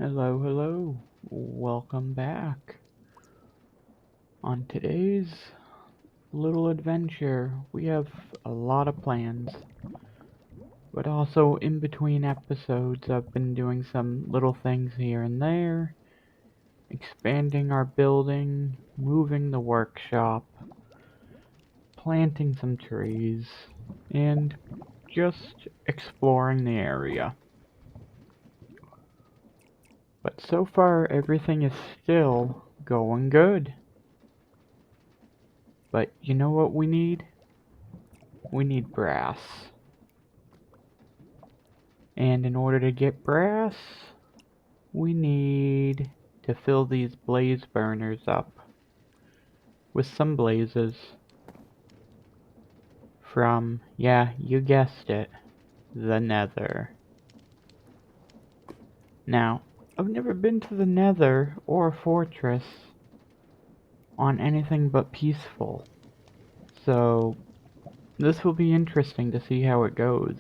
Hello, hello. Welcome back. On today's little adventure, we have a lot of plans, but also in between episodes, I've been doing some little things here and there, expanding our building, moving the workshop, planting some trees, and just exploring the area. But so far, everything is still going good. But you know what we need? We need brass. And in order to get brass, we need to fill these blaze burners up with some blazes from, yeah, you guessed it, the Nether. Now, I've never been to the Nether or a fortress on anything but peaceful, so this will be interesting to see how it goes.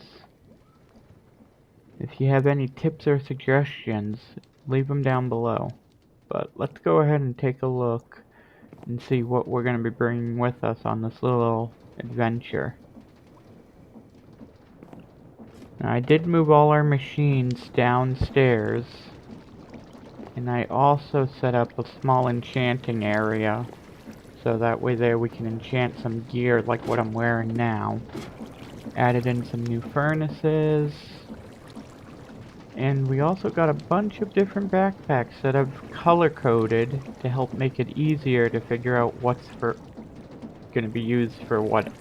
If you have any tips or suggestions, leave them down below. But let's go ahead and take a look and see what we're going to be bringing with us on this little adventure. Now, I did move all our machines downstairs, and I also set up a small enchanting area, so that way there we can enchant some gear like what I'm wearing now. Added in some new furnaces, and we also got a bunch of different backpacks that I've color-coded to help make it easier to figure out what's going to be used for what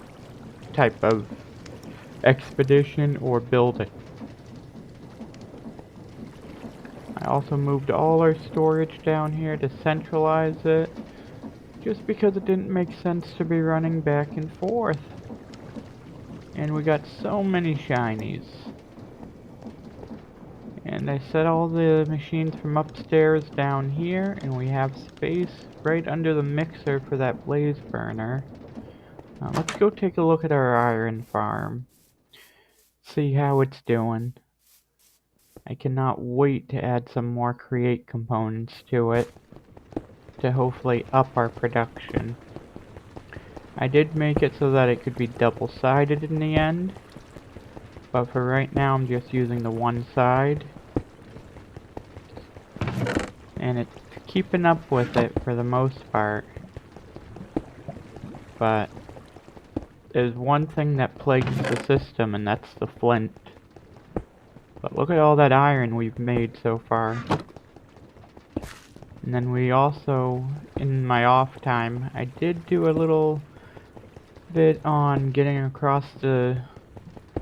type of expedition or building. I also moved all our storage down here to centralize it, just because it didn't make sense to be running back and forth. And we got so many shinies. And I set all the machines from upstairs down here, and we have space right under the mixer for that blaze burner. Now let's go take a look at our iron farm. See how it's doing. I cannot wait to add some more create components to it to hopefully up our production. I did make it so that it could be double-sided in the end, but for right now I'm just using the one side, and it's keeping up with it for the most part. But there's one thing that plagues the system, and that's the flint. But look at all that iron we've made so far. And then we also, in my off time, I did do a little bit on getting across the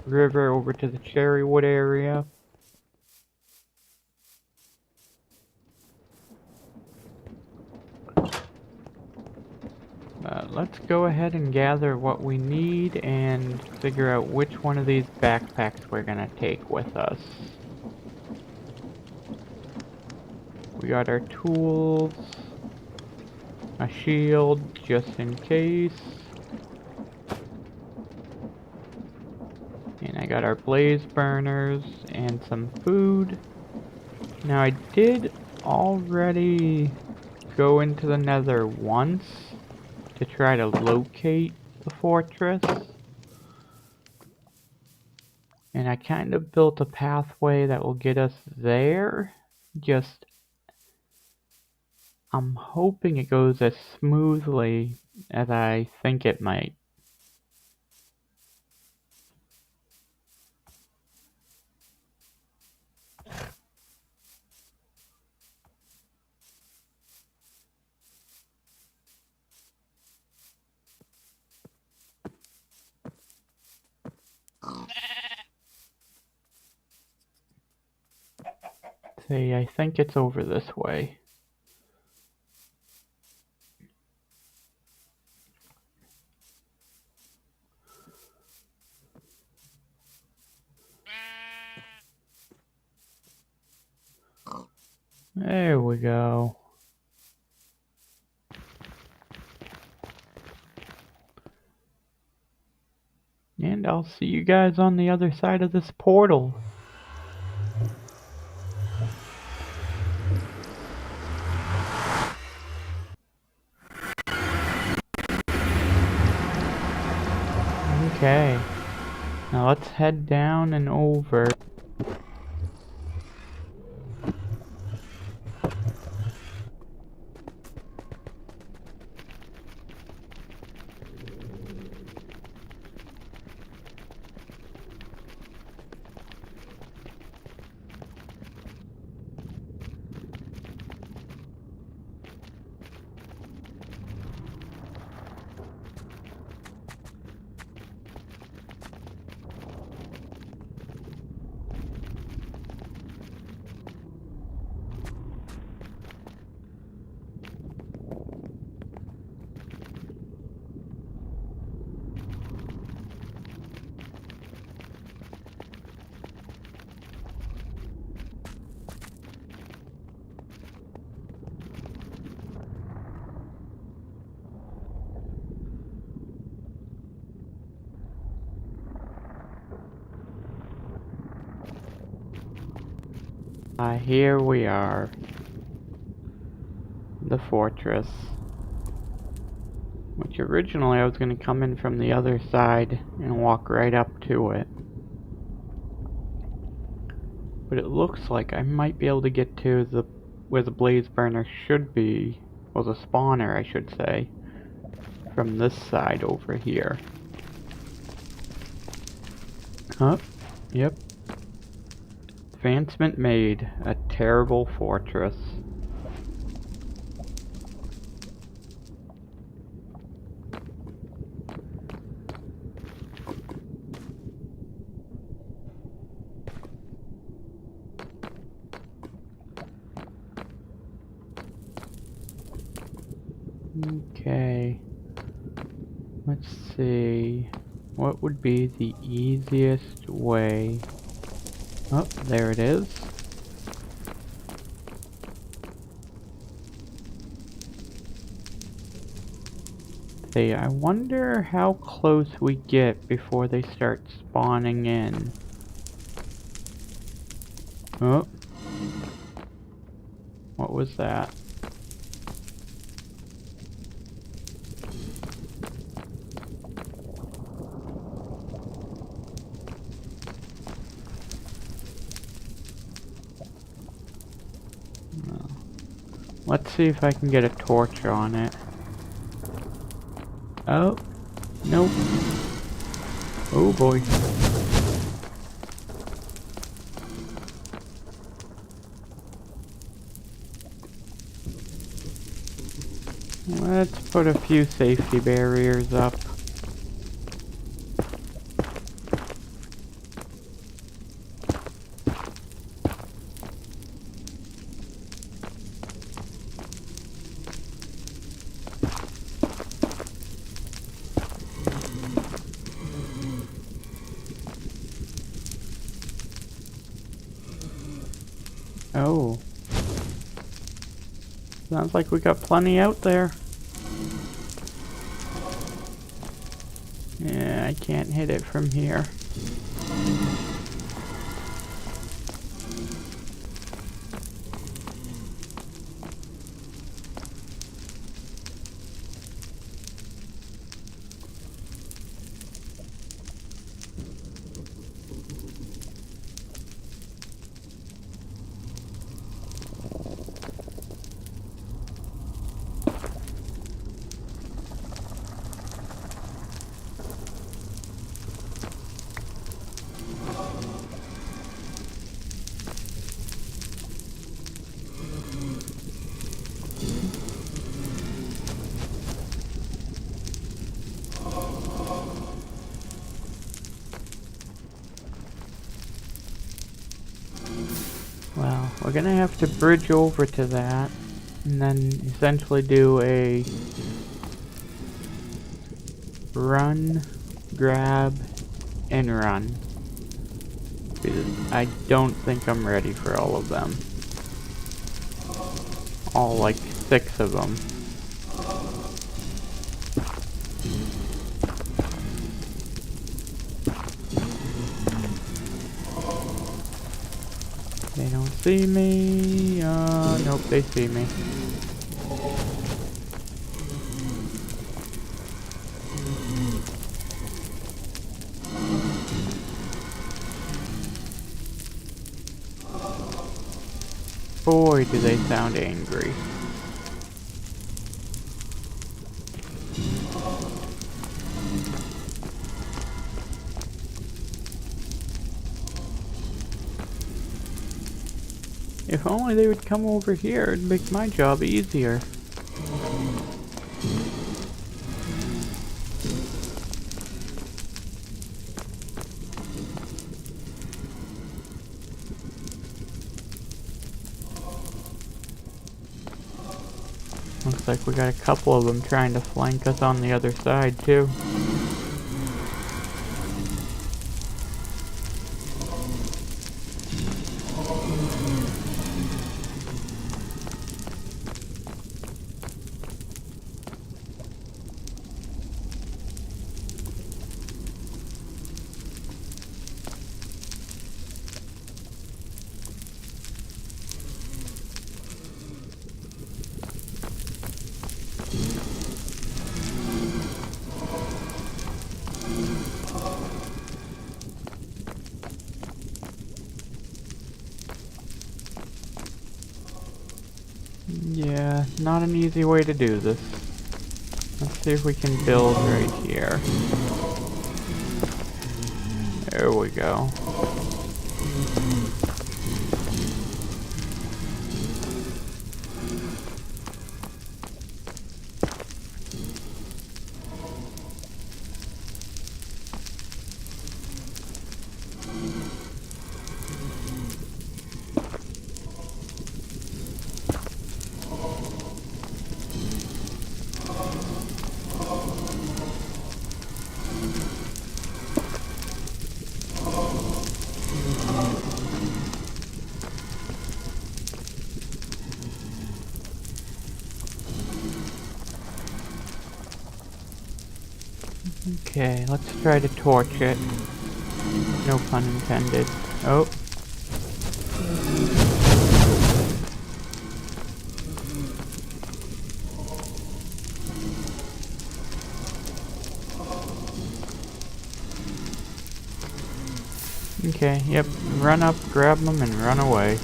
river over to the Cherrywood area. Let's go ahead and gather what we need and figure out which one of these backpacks we're gonna take with us. We got our tools, a shield just in case, and I got our blaze burners and some food. Now I did already go into the Nether once to try to locate the fortress, and I kind of built a pathway that will get us there. Just I'm hoping it goes as smoothly as I think it might. See, I think it's over this way. There we go. And I'll see you guys on the other side of this portal. Okay. Now let's head down and over. Here we are. The fortress. Which originally I was going to come in from the other side and walk right up to it. But it looks like I might be able to get to where the blaze burner should be. Well, the spawner, I should say. From this side over here. Oh, yep. Advancement made. A terrible fortress. Okay. Let's see. What would be the easiest way? Oh, there it is. See, I wonder how close we get before they start spawning in. Oh. What was that? Let's see if I can get a torch on it. Oh, nope. Oh boy. Let's put a few safety barriers up. Oh. Sounds like we got plenty out there. Yeah, I can't hit it from here. Well, we're gonna have to bridge over to that, and then essentially do a run, grab, and run. Because I don't think I'm ready for all of them. All like 6 of them. They don't see me. Nope, they see me. Boy, do they sound angry. If only they would come over here, it'd make my job easier. Looks like we got a couple of them trying to flank us on the other side, too. Yeah, not an easy way to do this. Let's see if we can build right here. There we go. Okay, let's try to torch it. No pun intended. Oh. Okay, yep. Run up, grab them, and run away.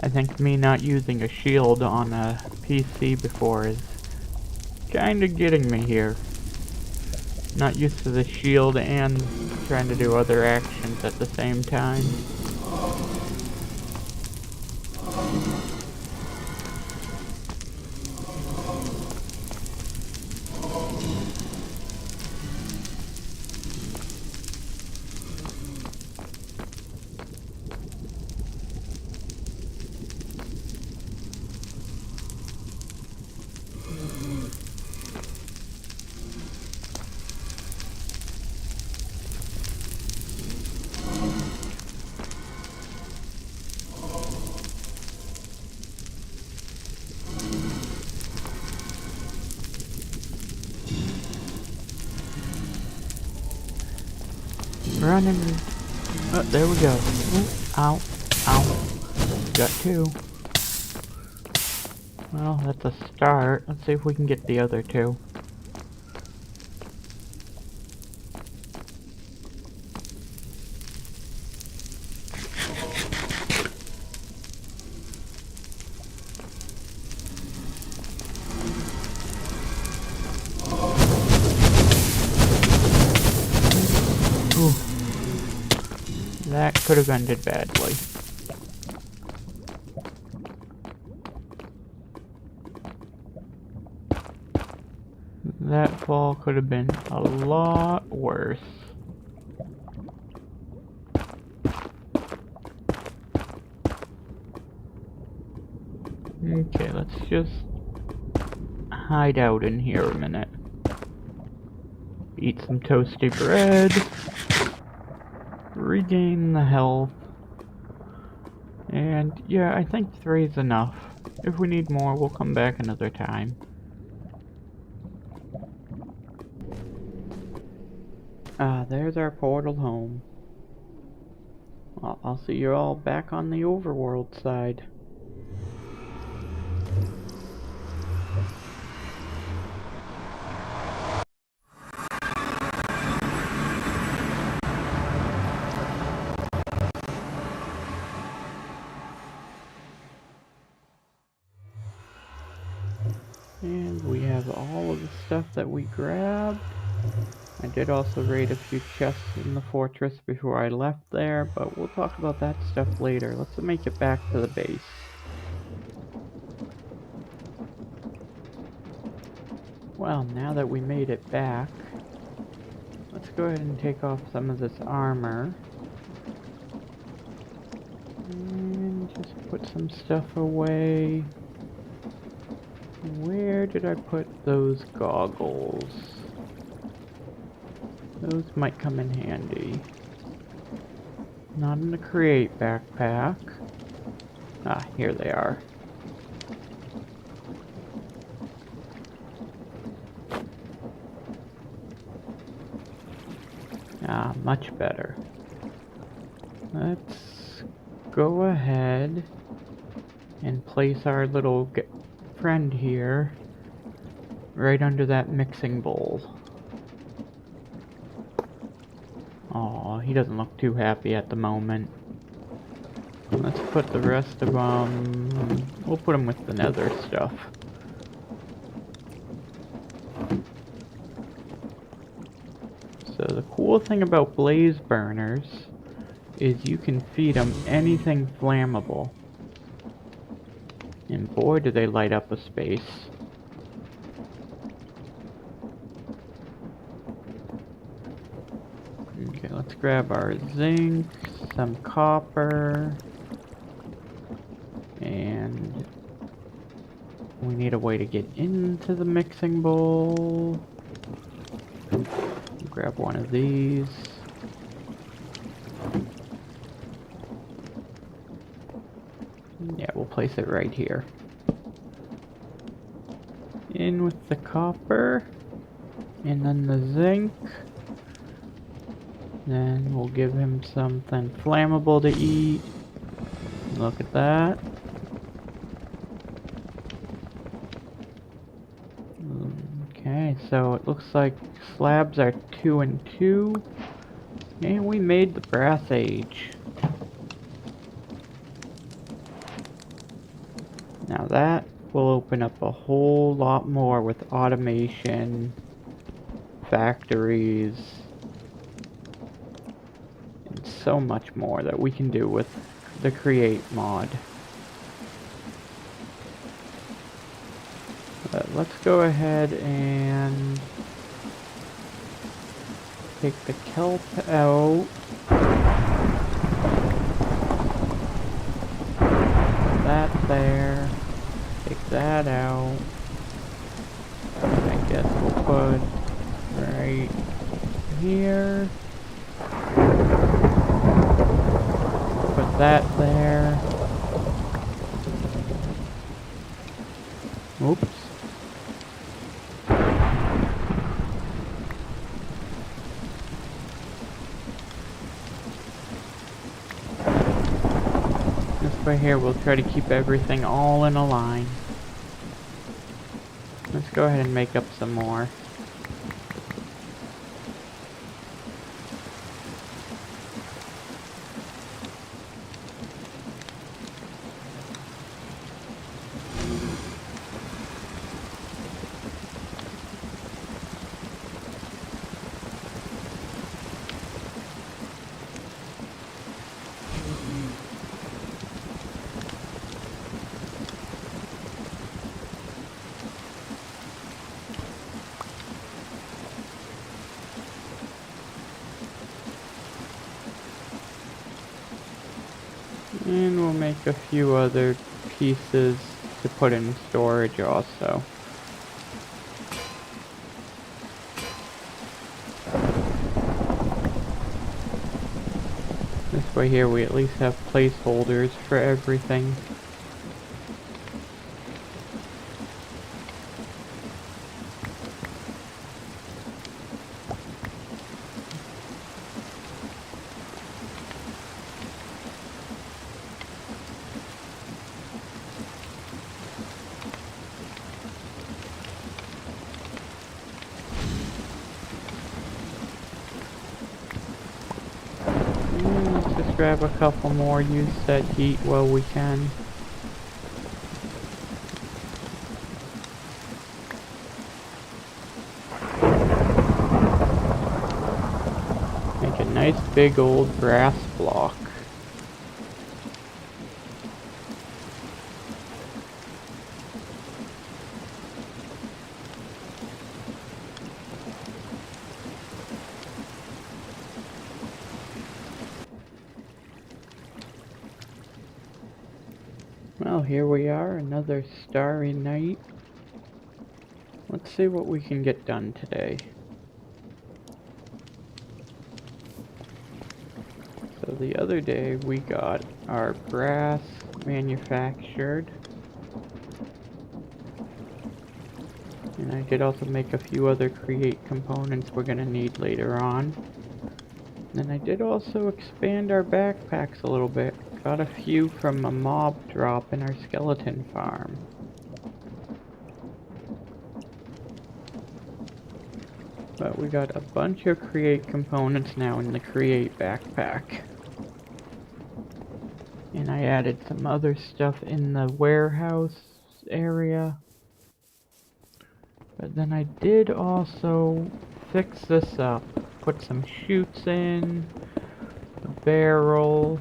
I think me not using a shield on a PC before is kinda getting me here. Not used to the shield and trying to do other actions at the same time. Running. Oh, there we go. Ooh, ow, ow. Got two. Well, that's a start. Let's see if we can get the other two. Ooh. That could have ended badly. That fall could have been a lot worse. Okay, let's just hide out in here a minute. Eat some toasty bread. Regain the health. And yeah, I think 3 is enough. If we need more, we'll come back another time. Ah, there's our portal home. I'll see you all back on the overworld side. And we have all of the stuff that we grabbed. I did also raid a few chests in the fortress before I left there, but we'll talk about that stuff later. Let's make it back to the base. Well, now that we made it back, let's go ahead and take off some of this armor. And just put some stuff away. Where did I put those goggles? Those might come in handy. Not in the create backpack. Ah, here they are. Ah, much better. Let's go ahead and place our little friend here right under that mixing bowl. Aw, he doesn't look too happy at the moment. Let's put the rest of them... We'll put them with the nether stuff. So the cool thing about blaze burners is you can feed them anything flammable. And boy, do they light up a space. Okay, let's grab our zinc, some copper, and we need a way to get into the mixing bowl. Grab one of these. Yeah, we'll place it right here. In with the copper, and then the zinc. Then we'll give him something flammable to eat. Look at that. Okay, so it looks like slabs are 2 and 2. And we made the brass age. Now that will open up a whole lot more with automation, factories, and so much more that we can do with the create mod. But let's go ahead and take the kelp out. That there. Take that out. I guess we'll put right here. Put that there. Oops. This way here we'll try to keep everything all in a line. Let's go ahead and make up some more. And we'll make a few other pieces to put in storage also. This way here we at least have placeholders for everything. grab a couple more, use that heat while we can. Make a nice big old brass block. Well, here we are, another starry night. Let's see what we can get done today. So the other day we got our brass manufactured. And I did also make a few other create components we're gonna need later on. And I did also expand our backpacks a little bit. Got a few from a mob drop in our skeleton farm. But we got a bunch of create components now in the create backpack. And I added some other stuff in the warehouse area. But then I did also fix this up. Put some chutes in, a barrel,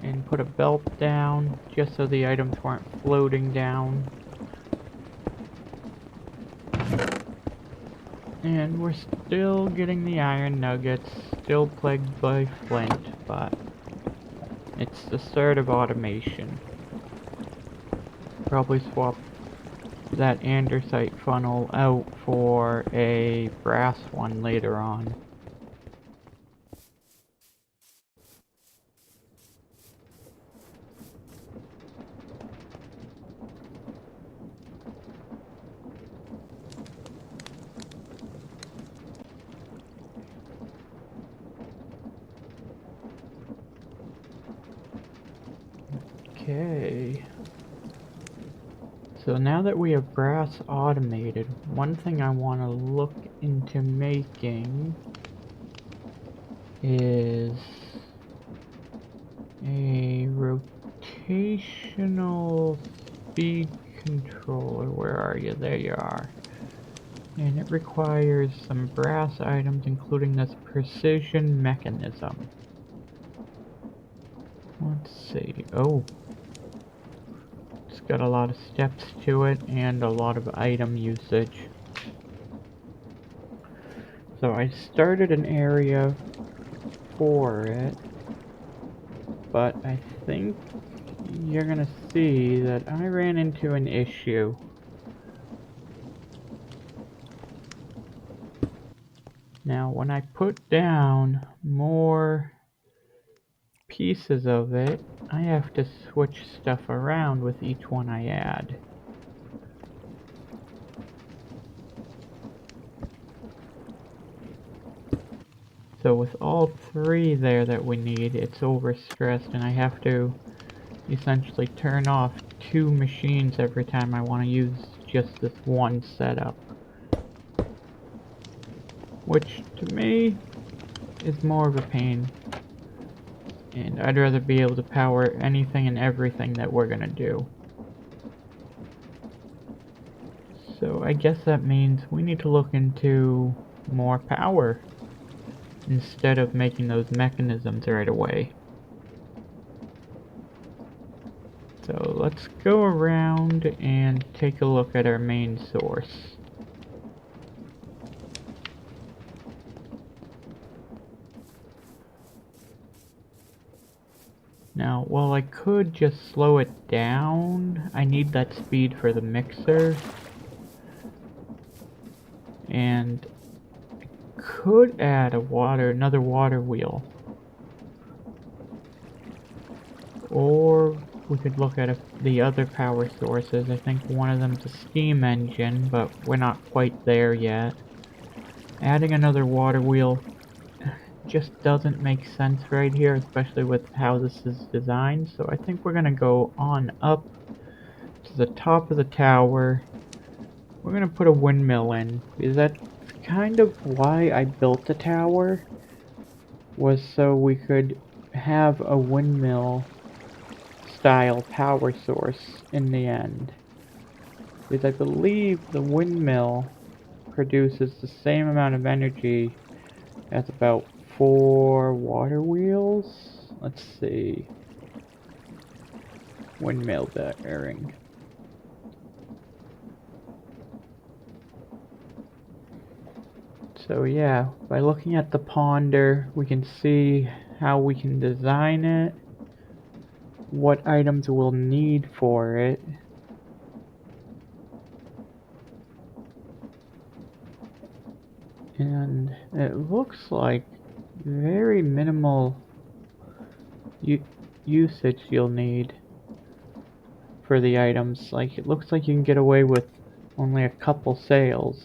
and put a belt down just so the items weren't floating down. And we're still getting the iron nuggets, still plagued by flint, but it's the start of automation. Probably swap that andesite funnel out for a brass one later on. Okay. So now that we have brass automated, one thing I want to look into making is a rotational speed controller. Where are you? There you are. And it requires some brass items, including this precision mechanism. Let's see. Oh. It's got a lot of steps to it and a lot of item usage. So I started an area for it, but I think you're gonna see that I ran into an issue. Now, when I put down more pieces of it, I have to switch stuff around with each one I add. So with all three there that we need, it's overstressed, and I have to essentially turn off 2 machines every time I want to use just this one setup. Which, to me, is more of a pain. And I'd rather be able to power anything and everything that we're gonna do. So I guess that means we need to look into more power instead of making those mechanisms right away. So let's go around and take a look at our main source. Now, while I could just slow it down, I need that speed for the mixer. And I could add another water wheel. Or we could look at the other power sources. I think one of them's a steam engine, but we're not quite there yet. Adding another water wheel just doesn't make sense right here, especially with how this is designed. So I think we're gonna go on up to the top of the tower. We're gonna put a windmill in, because that's kind of why I built the tower. was so we could have a windmill style power source in the end. Because I believe the windmill produces the same amount of energy as about 4 water wheels. Let's see. Windmill bearing. So yeah, by looking at the ponder, we can see how we can design it, what items we'll need for it, and it looks like very minimal usage you'll need for the items. Like, it looks like you can get away with only a couple sails.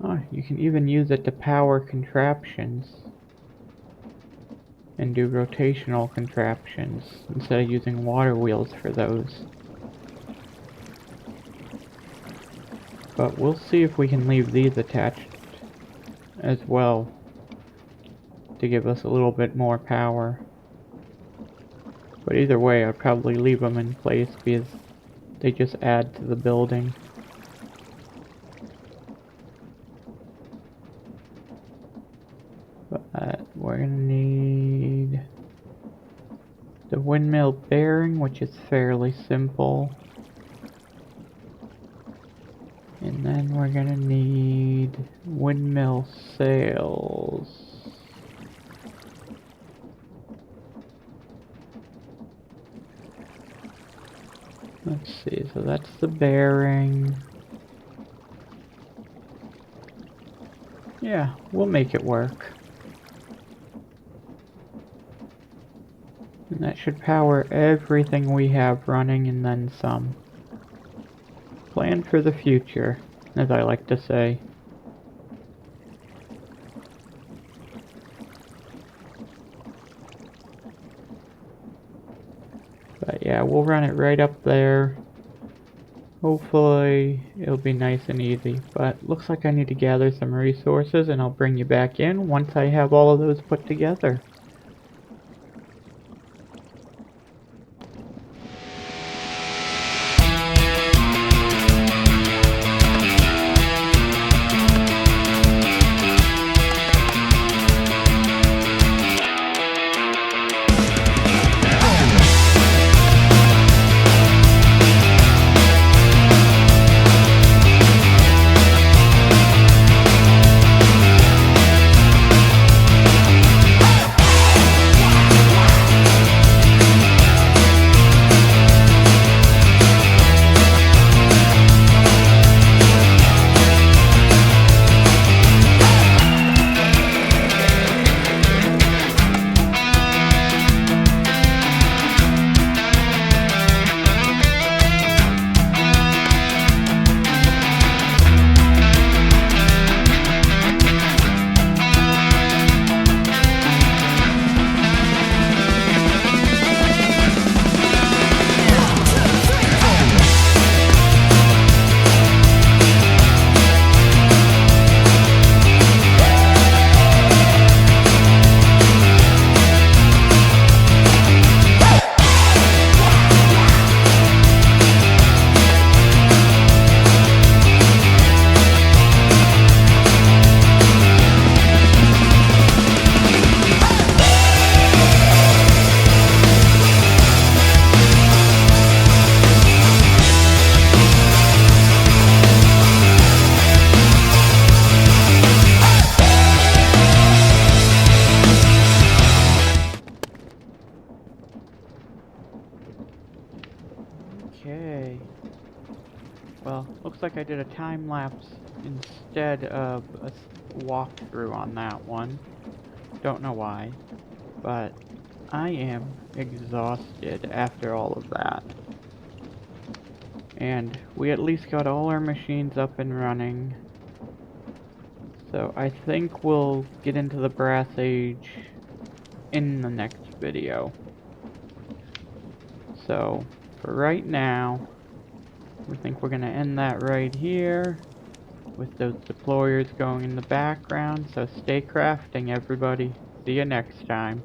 Oh, you can even use it to power contraptions and do rotational contraptions instead of using water wheels for those. But we'll see if we can leave these attached as well to give us a little bit more power. But either way, I'd probably leave them in place because they just add to the building. But we're gonna need the windmill bearing, which is fairly simple. And then we're gonna need windmill sails. Let's see, so that's the bearing. Yeah, we'll make it work. And that should power everything we have running and then some. Plan for the future, as I like to say. But yeah, we'll run it right up there. Hopefully it'll be nice and easy. But looks like I need to gather some resources and I'll bring you back in once I have all of those put together. Okay. Well, looks like I did a time lapse instead of a walkthrough on that one. Don't know why, but I am exhausted after all of that. And we at least got all our machines up and running. So I think we'll get into the Brass Age in the next video. So, for right now, we think we're gonna end that right here. with those deployers going in the background. So stay crafting, everybody. See you next time.